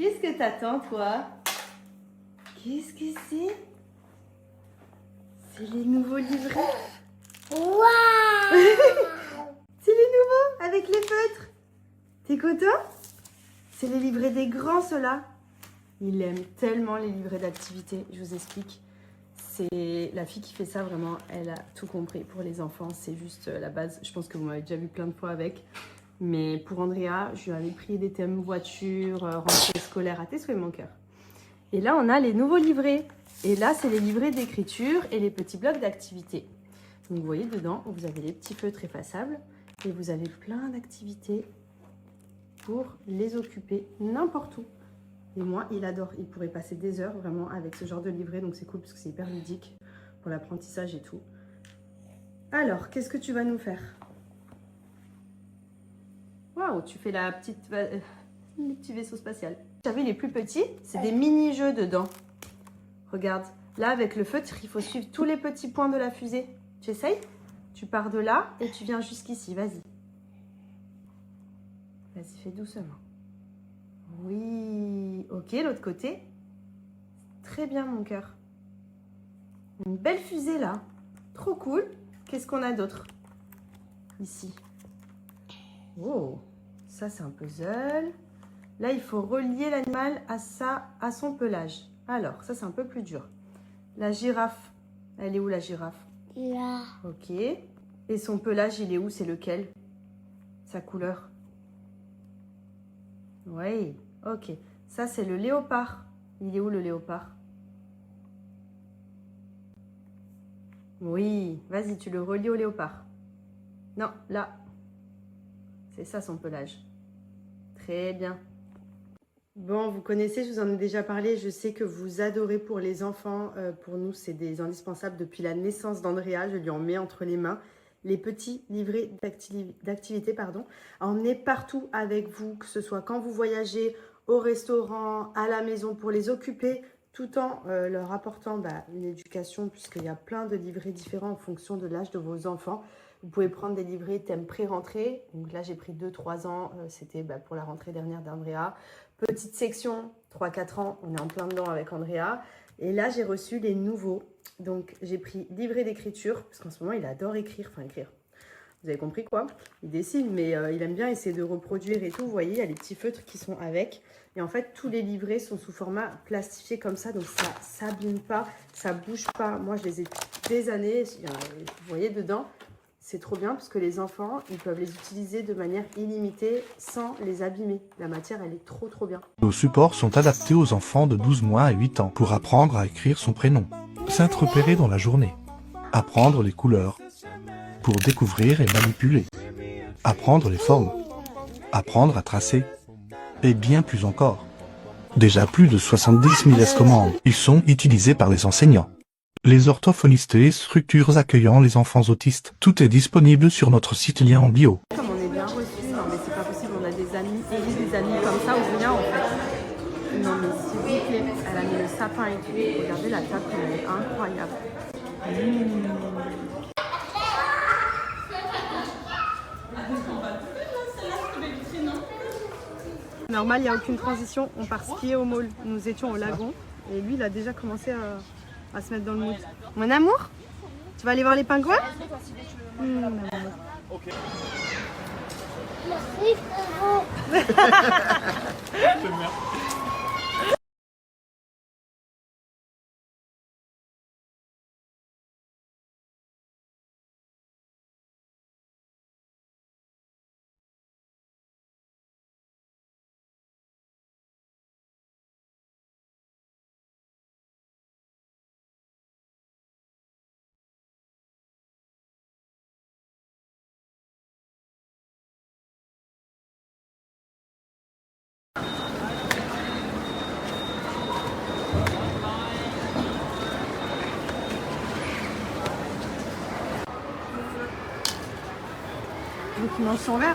Qu'est-ce que t'attends, toi? Qu'est-ce que c'est? C'est les nouveaux livrets. Waouh! C'est les nouveaux avec les feutres. T'es content? C'est les livrets des grands, ceux-là. Il aime tellement les livrets d'activité. Je vous explique. C'est la fille qui fait ça, vraiment. Elle a tout compris pour les enfants. C'est juste la base. Je pense que vous m'avez déjà vu plein de fois avec. Mais pour Andrea, je lui avais pris des thèmes voiture, rentrée scolaire à tes souhaits, mon cœur. Et là, on a les nouveaux livrets. Et là, c'est les livrets d'écriture et les petits blocs d'activité. Donc, vous voyez, dedans, vous avez les petits feutres effaçables. Et vous avez plein d'activités pour les occuper n'importe où. Et moi, il adore. Il pourrait passer des heures vraiment avec ce genre de livret. Donc, c'est cool parce que c'est hyper ludique pour l'apprentissage et tout. Alors, qu'est-ce que tu vas nous faire? Waouh, tu fais la petite... le petit vaisseau spatial. Vous savez, les plus petits, c'est des mini-jeux dedans. Regarde, là, avec le feutre, il faut suivre tous les petits points de la fusée. Tu essayes? Tu pars de là et tu viens jusqu'ici. Vas-y. Vas-y, fais doucement. Oui. Ok, l'autre côté. Très bien, mon cœur. Une belle fusée, là. Trop cool. Qu'est-ce qu'on a d'autre? Ici. Oh, ça, c'est un puzzle. Là, il faut relier l'animal à son pelage. Alors, ça, c'est un peu plus dur. La girafe. Elle est où, la girafe? Là. Ok. Et son pelage, il est où? C'est lequel? Sa couleur? Oui. Ok. Ça, c'est le léopard. Il est où, le léopard? Oui. Vas-y, tu le relis au léopard. Non, là. C'est ça, son pelage. Très bien. Bon, vous connaissez, je vous en ai déjà parlé. Je sais que vous adorez pour les enfants. Pour nous, c'est des indispensables depuis la naissance d'Andrea. Je lui en mets entre les mains. Les petits livrets d'activité, pardon. Emmenez partout avec vous, que ce soit quand vous voyagez, au restaurant, à la maison, pour les occuper, tout en leur apportant une éducation, puisqu'il y a plein de livrets différents en fonction de l'âge de vos enfants. Vous pouvez prendre des livrets thème pré-rentrée. Donc là, j'ai pris 2-3 ans. C'était pour la rentrée dernière d'Andrea. Petite section, 3-4 ans, on est en plein dedans avec Andrea. Et là, j'ai reçu les nouveaux. Donc, j'ai pris livret d'écriture, parce qu'en ce moment, il adore écrire. Enfin, écrire. Vous avez compris quoi? Il dessine, mais il aime bien essayer de reproduire et tout. Vous voyez, il y a les petits feutres qui sont avec. Et en fait, tous les livrets sont sous format plastifié comme ça. Donc, ça ne s'abîme pas, ça ne bouge pas. Moi, je les ai des années. Vous voyez dedans. C'est trop bien parce que les enfants, ils peuvent les utiliser de manière illimitée sans les abîmer. La matière, elle est trop bien. Nos supports sont adaptés aux enfants de 12 mois à 8 ans pour apprendre à écrire son prénom, s'interpérer dans la journée, apprendre les couleurs, pour découvrir et manipuler, apprendre les formes, apprendre à tracer, et bien plus encore. Déjà plus de 70 000 commandes, ils sont utilisés par les enseignants, les orthophonistes et structures accueillant les enfants autistes. Tout est disponible sur notre site lien en bio. Comme on est bien reçus, non mais c'est pas possible, on a des amis et des amis comme ça ou rien en fait. Non mais s'il vous plaît, elle a mis le sapin et tout. Regardez la table, elle est incroyable. Normal, il n'y a aucune transition, on part skier au mall. Nous étions au lagon et lui il a déjà commencé à se mettre dans le mood. Mon amour, tu vas aller voir les pingouins? Merci, frérot. Donc il mange son verre.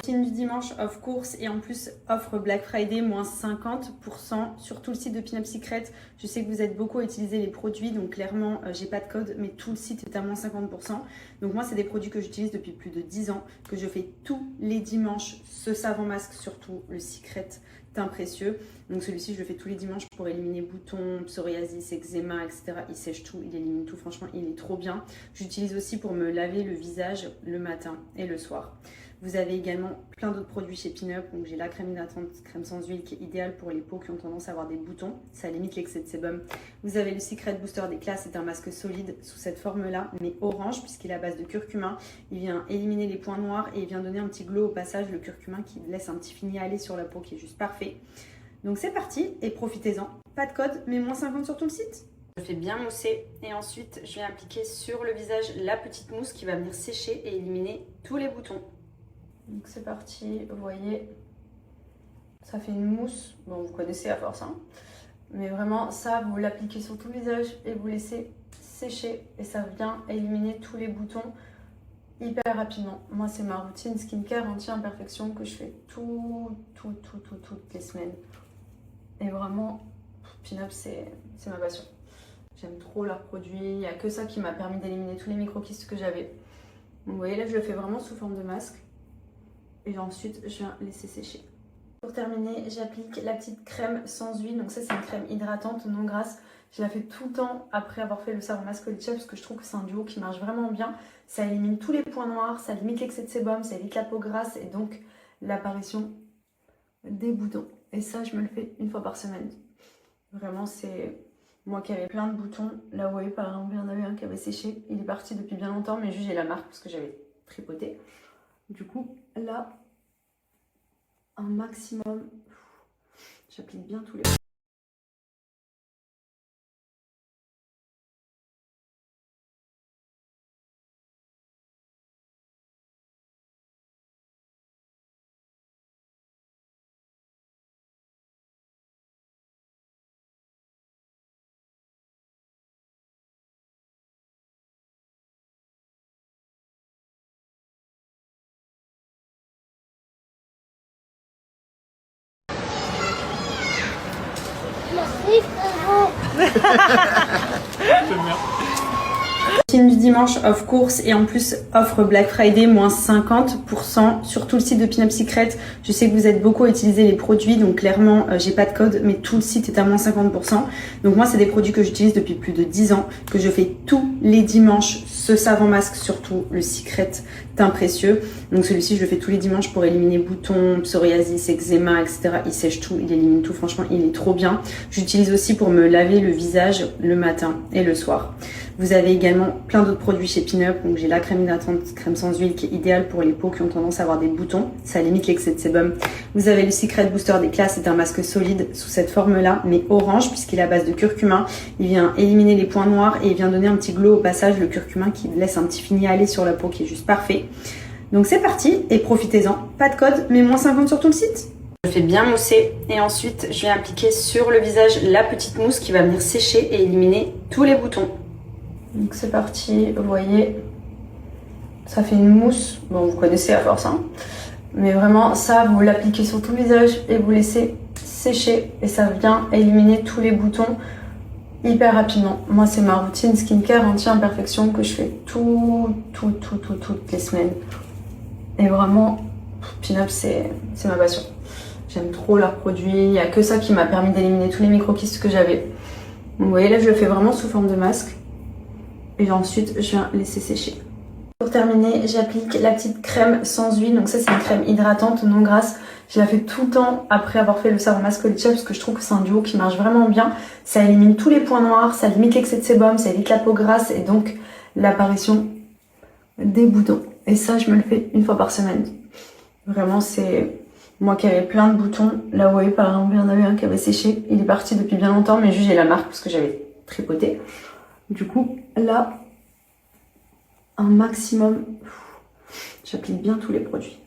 Film du dimanche, offre course et en plus offre Black Friday, moins 50% sur tout le site de Pin Up Secret. Je sais que vous êtes beaucoup à utiliser les produits, donc clairement j'ai pas de code, mais tout le site est à moins 50%. Donc moi c'est des produits que j'utilise depuis plus de 10 ans, que je fais tous les dimanches. Ce savon masque surtout, le Secret teint précieux. Donc celui-ci je le fais tous les dimanches pour éliminer boutons, psoriasis, eczéma, etc. Il sèche tout, il élimine tout, franchement il est trop bien. J'utilise aussi pour me laver le visage le matin et le soir. Vous avez également plein d'autres produits chez Pin Up. Donc j'ai la crème hydratante, crème sans huile qui est idéale pour les peaux qui ont tendance à avoir des boutons. Ça limite l'excès de sébum. Vous avez le Secret Booster d'Éclat. C'est un masque solide sous cette forme-là, mais orange puisqu'il est à base de curcuma. Il vient éliminer les points noirs et il vient donner un petit glow au passage. Le curcuma qui laisse un petit fini aller sur la peau qui est juste parfait. Donc c'est parti et profitez-en. Pas de code, mais moins 50 sur tout le site. Je fais bien mousser et ensuite je vais appliquer sur le visage la petite mousse qui va venir sécher et éliminer tous les boutons. Donc c'est parti, vous voyez, ça fait une mousse, bon vous connaissez à force, hein. Mais vraiment ça vous l'appliquez sur tout le visage et vous laissez sécher et ça vient éliminer tous les boutons hyper rapidement. Moi c'est ma routine skincare anti-imperfection que je fais toutes les semaines. Et vraiment, Pin Up c'est ma passion. J'aime trop leurs produits, il n'y a que ça qui m'a permis d'éliminer tous les micro-kystes que j'avais. Donc vous voyez là je le fais vraiment sous forme de masque. Et ensuite, je viens laisser sécher. Pour terminer, j'applique la petite crème sans huile. Donc ça, c'est une crème hydratante non grasse. Je la fais tout le temps après avoir fait le savon masque Olicia parce que je trouve que c'est un duo qui marche vraiment bien. Ça élimine tous les points noirs, ça limite l'excès de sébum, ça évite la peau grasse et donc l'apparition des boutons. Et ça, je me le fais une fois par semaine. Vraiment, c'est moi qui avais plein de boutons. Là, vous voyez, par exemple, il y en avait un qui avait séché. Il est parti depuis bien longtemps, mais juste j'ai la marque parce que j'avais tripoté. Du coup, là, un maximum, j'applique bien tous les... Merci frérot. Film du dimanche, offre course et en plus offre Black Friday, moins 50% sur tout le site de Pin Up Secret. Je sais que vous êtes beaucoup à utiliser les produits, donc clairement j'ai pas de code, mais tout le site est à moins 50%. Donc moi c'est des produits que j'utilise depuis plus de 10 ans, que je fais tous les dimanches. Ce savon masque surtout, le Secret teint précieux. Donc celui-ci je le fais tous les dimanches pour éliminer boutons, psoriasis, eczéma, etc. Il sèche tout, il élimine tout, franchement il est trop bien. J'utilise aussi pour me laver le visage le matin et le soir. Vous avez également plein d'autres produits chez Pin Up. Donc j'ai la crème hydratante, crème sans huile qui est idéale pour les peaux qui ont tendance à avoir des boutons. Ça limite l'excès de sébum. Vous avez le Secret Booster d'Éclat. C'est un masque solide sous cette forme-là, mais orange puisqu'il est à base de curcuma. Il vient éliminer les points noirs et il vient donner un petit glow au passage. Le curcuma qui laisse un petit fini aller sur la peau qui est juste parfait. Donc c'est parti et profitez-en. Pas de code, mais moins 50 sur tout le site. Je fais bien mousser et ensuite je vais appliquer sur le visage la petite mousse qui va venir sécher et éliminer tous les boutons. Donc c'est parti, vous voyez, ça fait une mousse, bon vous connaissez à force, hein. Mais vraiment ça vous l'appliquez sur tout le visage et vous laissez sécher et ça vient éliminer tous les boutons hyper rapidement. Moi c'est ma routine skincare anti-imperfection que je fais toutes les semaines. Et vraiment, Pin Up c'est ma passion. J'aime trop leurs produits, il n'y a que ça qui m'a permis d'éliminer tous les micro-kystes que j'avais. Vous voyez là je le fais vraiment sous forme de masque. Et ensuite, je viens laisser sécher. Pour terminer, j'applique la petite crème sans huile. Donc ça, c'est une crème hydratante non grasse. Je la fais tout le temps après avoir fait le savon masque Olicia parce que je trouve que c'est un duo qui marche vraiment bien. Ça élimine tous les points noirs, ça limite l'excès de sébum, ça évite la peau grasse et donc l'apparition des boutons. Et ça, je me le fais une fois par semaine. Vraiment, c'est moi qui avais plein de boutons. Là, vous voyez, par exemple, il y en avait un qui avait séché. Il est parti depuis bien longtemps, mais juste j'ai la marque parce que j'avais tripoté. Du coup, là, un maximum, j'applique bien tous les produits.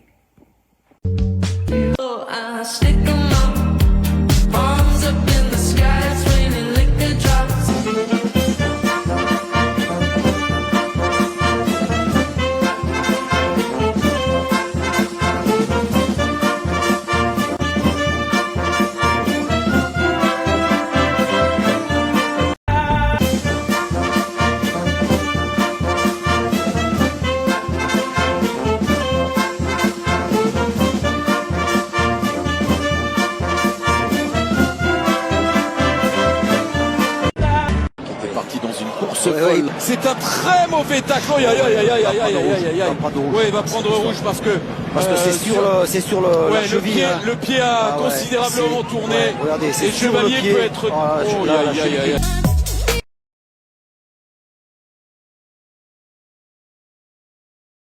course folle. C'est un très mauvais tacle. Aïe, aïe, aïe, aïe, aïe, aïe, aïe, aïe. Ouais, il va prendre rouge parce que c'est sur la cheville. Le pied a considérablement tourné. Regardez, c'est et sur le Chevalier pied. peut être. Oh, aïe, aïe, aïe, aïe.